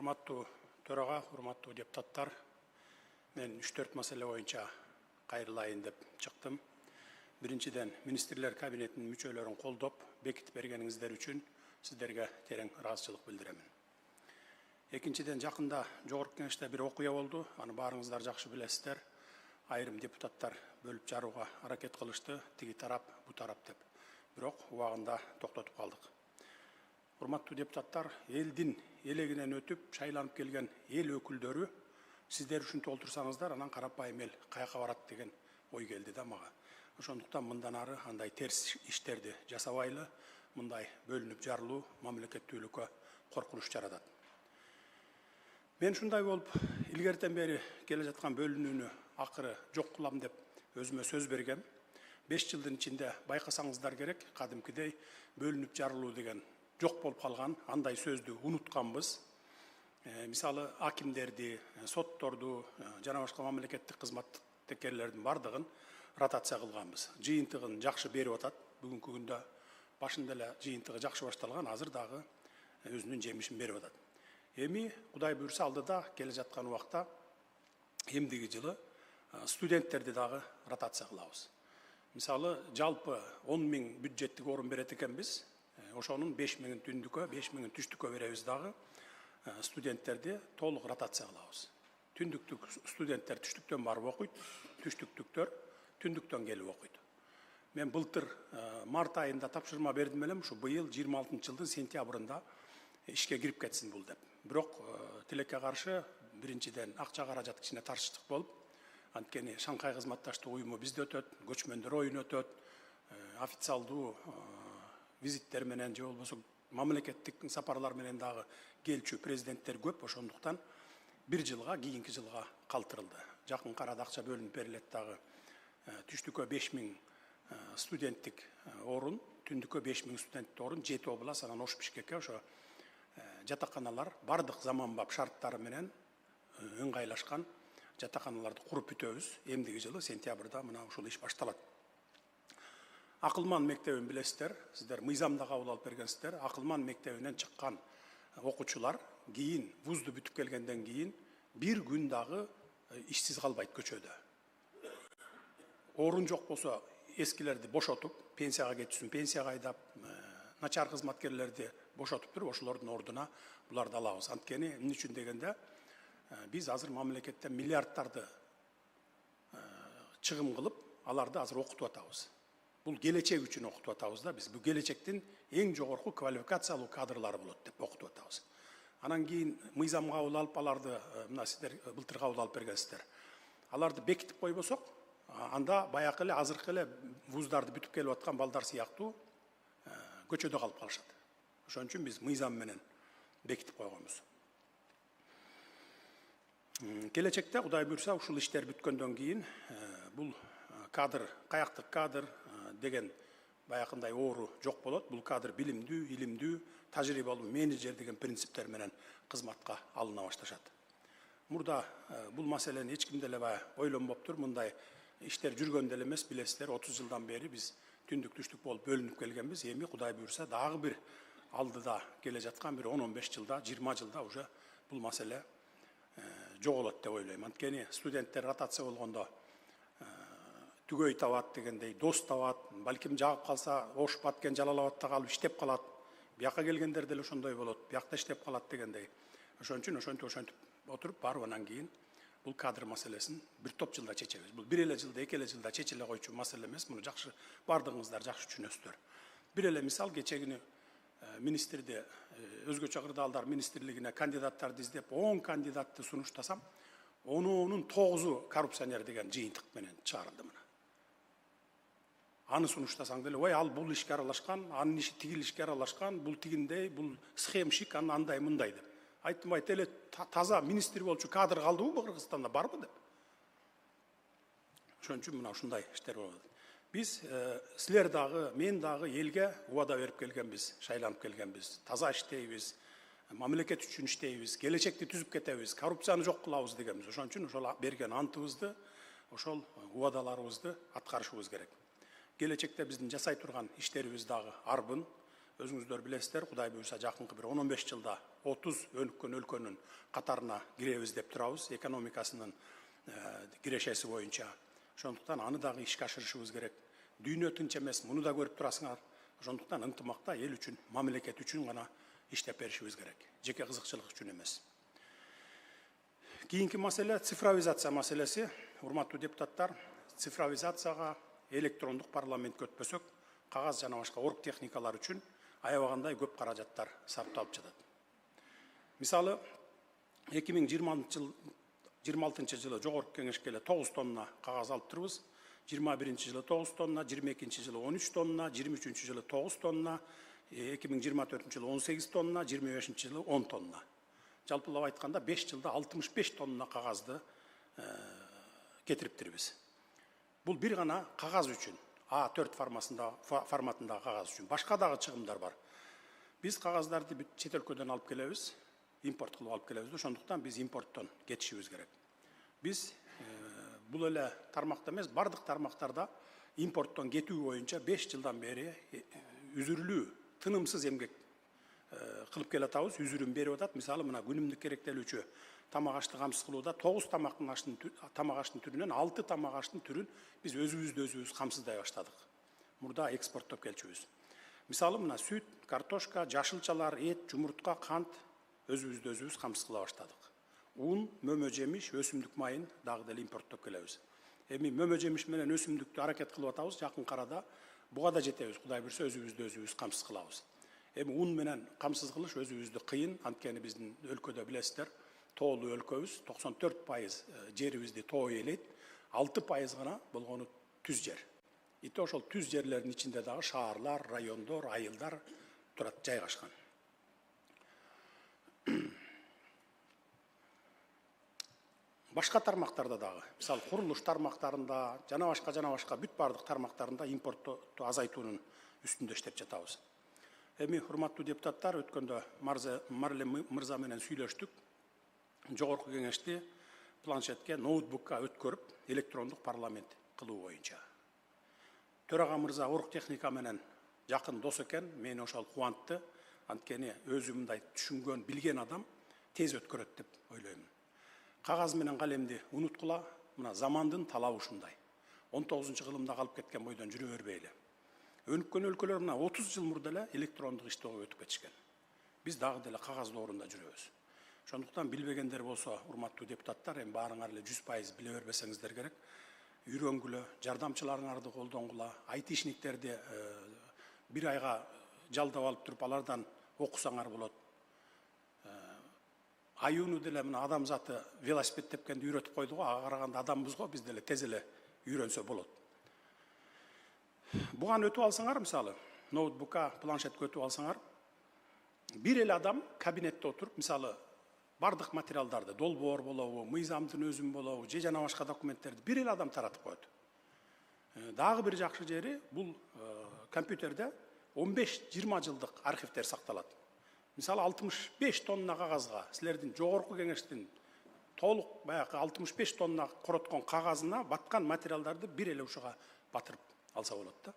Урматтуу төрага, урматтуу депутаттар, мен 3-4 маселе боюнча кайрылайын деп чыктым. Биринчиден, министрлер кабинетинин мүчөлөрүн колдоп, бекитип бергениңиздер үчүн сиздерге терең ыраазычылык билдиремин. Экинчиден, жакында жогорку кеңеште бир окуя болду. Аны баарыңыздар жакшы билесиздер. Айрым депутаттар бөлүп жарууга аракет кылышты, тиги тарап, бу тарап деп. Бирок убагында токтотуп калдык. Урматтуу депутаттар, элдин элегинен өтүп, шайланып келген эл өкүлдөрү сиздер ушинтип олтурсаңыздар, анан карапайым эл каяка барат деген ой келди да мага. Ошондуктан мындан ары андай терс иштерди жасабайлы, мындай бөлүнүп жарылуу мамлекеттүүлүккө коркунуч жаратат. Мен ушундай болуп, илгертен бери келе жаткан бөлүнүүнү акыры жок кылам деп өзүмө сөз бергем. 5 жылдын ичинде байкасаңыздар керек, кадимкидей бөлүнүп жарылуу деген жок болуп калган, андай сөздү унутканбыз. Мисалы, акимдерди, сотторду, жана башка мамлекеттик кызматкерлердин бардыгын ротация кылганбыз. Жыйынтыгын жакшы берип атат. Бүгүнкү күндө башында эле жыйынтыгы жакшы башталган, азыр дагы өзүнүн жемишин берип атат. Эми Кудай буйрса алдыда келе жаткан убакта эмдиги жылы студенттерди дагы ротация кылабыз. Мисалы, жалпы 10 000 бюджеттик орун берет экенбиз. Ошонун 5 000 түндүккө, 5 000 түштүккө беребиз дагы. Студенттерди толук ротация кылабыз. Түндүктүк студенттер түштүктөн барып окуйт, түштүктүктөр түндүктөн келип окуйт. Мен былтыр март айында тапшырма бердим элем, ушу быйыл 26-жылдын сентябрында ишке кирип кетсин бул деп. Бирок тилекке каршы биринчиден акча каражат кичине таршыштык болуп, анткени Шанхай кызматташтык уюму бизде өтөт, көчмөндөр оюну өтөт, официалдуу визиттер менен же болбосо мамлекеттик сапарлар менен дагы келчү президенттер көп, ошондуктан бир жылга, кийинки жылга калтырылды. Жакынкы арада акча бөлүнүп берилет дагы. Түштүккө 5 000 студенттик орун, түндүккө 5 000 студенттик орун, 7 область, анан Ош Бишкекке ошо жатаканалар бардык заманбап шарттары менен ыңгайлашкан жатаканаларды куруп бүтөбүз. Эмдиги жылы сентябрда мына ушул иш башталат. Акылман мектебин билесиздер, сиздер мыйзамда кабыл алып бергенсиздер. Акылман мектебинен чыккан окуучулар кийин вузду бүтүп келгенден кийин бир күн дагы ишсиз калбайт көчөдө. Орун жок болсо эскилерди бошотуп, пенсияга кетүүсүн пенсияга айдап, начар кызматкерлерди бошотуп туруп, ошолордун ордуна буларды алабыз. Анткени эмне үчүн дегенде, биз азыр мамлекеттен миллиардтарды чыгым кылып, аларды азыр окутуп атабыз. Бул келечек үчүн окутуп атабыз да, биз бул келечектин эң жогорку квалификациялуу кадрлары болот деп окутуп атабыз. Анан кийин мыйзам кабыл алып, аларды мына сиздер былтыр кабыл алып бергенсиздер. Аларды бекитип койбосок, анда баягы эле азыркы эле вуздарды бүтүп келип аткан балдар сыяктуу көчөдө калып калышат. Ошон үчүн биз мыйзам менен бекитип койгонбуз. Келечекте Кудай буйрса ушул иштер бүткөндөн кийин бул кадр, каяктык кадр деген баягындай оору жок болот. Бул кадр билимдүү, илимдүү, тажрыйбалуу менеджер деген принциптер менен кызматка алына башташат. Мурда бул маселени эч ким деле ойлонбоптур. Мындай иштер жүргөн деле эмес, билесиздер, 30 жылдан бери биз түндүк түштүк болуп бөлүнүп келгенбиз. Эми Кудай буйрса дагы бир алдыда келе жаткан бир 10-15 жылда, 20 жылда уже бул маселе жоголот деп ойлойм. Анткени студенттер ротация болгондо түгөй табат дегендей, дос табат, балким жагып калса Ош, Баткен, Жалал-Абадта калып иштеп калат. Бияка келгендер деле ошондой болот, биякта иштеп калат дегендей. Ошон үчүн ошентип отуруп барып анан кийин бул кадр маселесин бир топ жылда чечебиз. Бул бир эле жылда, 2 эле жылда чечиле койчу маселе эмес. Муну жакшы бардыгыңыздар жакшы түшүнөсүздөр. Бир эле мисал, кечегини министрди, өзгөчө кырдаалдар министрлигине кандидаттарды издеп, 10 кандидатты сунуштасам, 10-нун 9-у коррупционер деген жыйынтык менен чыгарылды мына. Аны сунуштасаң деле, ой, ал бул ишке аралашкан, анын иши тигил ишке аралашкан, бул тигиндей, бул схемщик, андай мындай деп. Айттым, айт эле таза министр болчу кадр калдыбы Кыргызстанда, барбы деп. Ошон үчүн мына ушундай иштер болот. Биз силер дагы, мен дагы элге убада берип келгенбиз, шайланып келгенбиз. Таза иштейбиз, мамлекет үчүн иштейбиз, келечекти түзүп кетебиз, коррупцияны жок кылабыз дегенбиз. Ошон үчүн ошол берген антыбызды, ошол убадаларыбызды аткарышыбыз керек. Келечекте биздин жасай турган иштерибиз дагы арбын, өзүңүздөр билесиздер, Кудай буйруса жакынкы бир 10-15 жылда 30 өнүккөн өлкөнүн катарына киребиз деп турабыз, экономикасынын кирешеси боюнча. Ошондуктан аны дагы ишке ашырышыбыз керек. Дүйнө тынч эмес, муну да көрүп турасыңар. Ошондуктан ынтымакта эл үчүн, мамлекет үчүн гана иштеп беришибиз керек. Жеке кызыкчылык үчүн эмес. Кийинки маселе цифровизация маселеси. Урматтуу депутаттар, цифровизацияга электрондук парламентке өтпөсөк, кагаз жана башка орг техникалар үчүн аябагандай көп каражаттар сарпталып жатат. Мисалы, 2026 жылы жогорку кеңешке 9 тонна кагаз алып турбуз. 21 жылы 9 тонна, 22 жылы 13 тонна, 23 жылы 9 тонна, 2024 жылы 18 тонна, 25 жылы 10 тонна. Жалпылап айтканда 5 жылда 65 тонна кагазды кетириптирбиз. Бул бир гана кагаз үчүн, A4 форматындагы кагаз үчүн. Башка дагы чыгымдар бар. Биз кагаздарды чет өлкөдөн алып келебиз, импорт кылып алып келебиз. Ошондуктан биз импорттон кетишибиз керек. Биз бул эле тармакта эмес, бардык тармактарда импорттон кетүү боюнча 5 жылдан бери үзүрүлүү, тынымсыз эмгек кылып келатабыз, үзүрүн берип атат. Мисалы, мына күнүмдүк керектелүүчү тамак ашты камсыз кылууда 9 тамак аштын түрүнөн 6 тамак аштын түрүн биз өзүбүз камсыздай баштадык. Мурда экспорттоп келчүбүз. Мисалы, мына сүт, картошка, жашылчалар, эт, жумуртка, кант өзүбүз камсыз кыла баштадык. Un, мөмө жемиш, өсүмдүк майын дагы деле импорттоп келебиз. Эми мөмө жемиш менен өсүмдүктү аракет кылып атабыз, жакын арада буга да жетебиз. Кудай буйруса өзүбүз камсыз кылабыз. Эми un менен камсыз кылыш өзүбүздү кыйын, анткени биздин өлкөдө билесиздер, тоолуу өлкөбүз, 94% жерибизди тоо ээлейт, 6% гана болгону түз жер. Ошол түз жерлердин ичинде дагы шаарлар, райондор, айылдар турат, жайгашкан. Башка тармактарда дагы, мисалы, курулуш тармактарында, жана башка бүт бардык тармактарында импортту азайтуунун үстүндө иштеп жатабыз. Эми, урматтуу депутаттар, өткөндө Марле мырза менен сүйлөштүк. Жогорку кеңешти планшетке, ноутбукка өткөрүп, электрондук парламент кылуу боюнча. Төрага мырза орг техника менен жакын дос экен, мени ошол кубантты. Анткени өзү мындай түшүнгөн, билген адам тез өткөрөт деп ойлойм. Кагаз менен калемди унуткула, мына замандын талабы ушундай. 19-кылымда калып кеткен бойдон жүрө бербейли. Өнүккөн өлкөлөр мына 30 жыл мурда эле электрондук иштоого өтүп кетишкен. Биз дагы деле кагаз доорунда жүрөбүз. Ошондуктан билбегендер болсо, урматтуу депутаттар, эми баарыңар эле 100% биле бербесеңиздер керек. Үйрөнгүлө, жардамчыларыңарды колдонгула, айтишниктерди бир айга жалдап алып туруп, алардан окусаңар болот. Аюуну деле мына адам заты велосипед тепкенди үйрөтүп койду го, ага караганда адамбыз го, биз деле тез эле үйрөнсө болот. Буган өтүп алсаңар, мисалы, ноутбукка, планшетке өтүп алсаңар, бир эле адам кабинетте отуруп, мисалы, бардык материалдарды, долбоор болобу, мыйзамдын өзүн болобу, же жана башка документтерди бир эле адам таратып коет. Дагы бир жакшы жери, бул компьютерде 15-20 жылдык архивдер сакталат. Мисалы, 65 тонна кагазга, силердин жогорку кеңештин толук баягы 65 тонна короткон кагазына баткан материалдарды бир эле ушуга батырып алса болот да.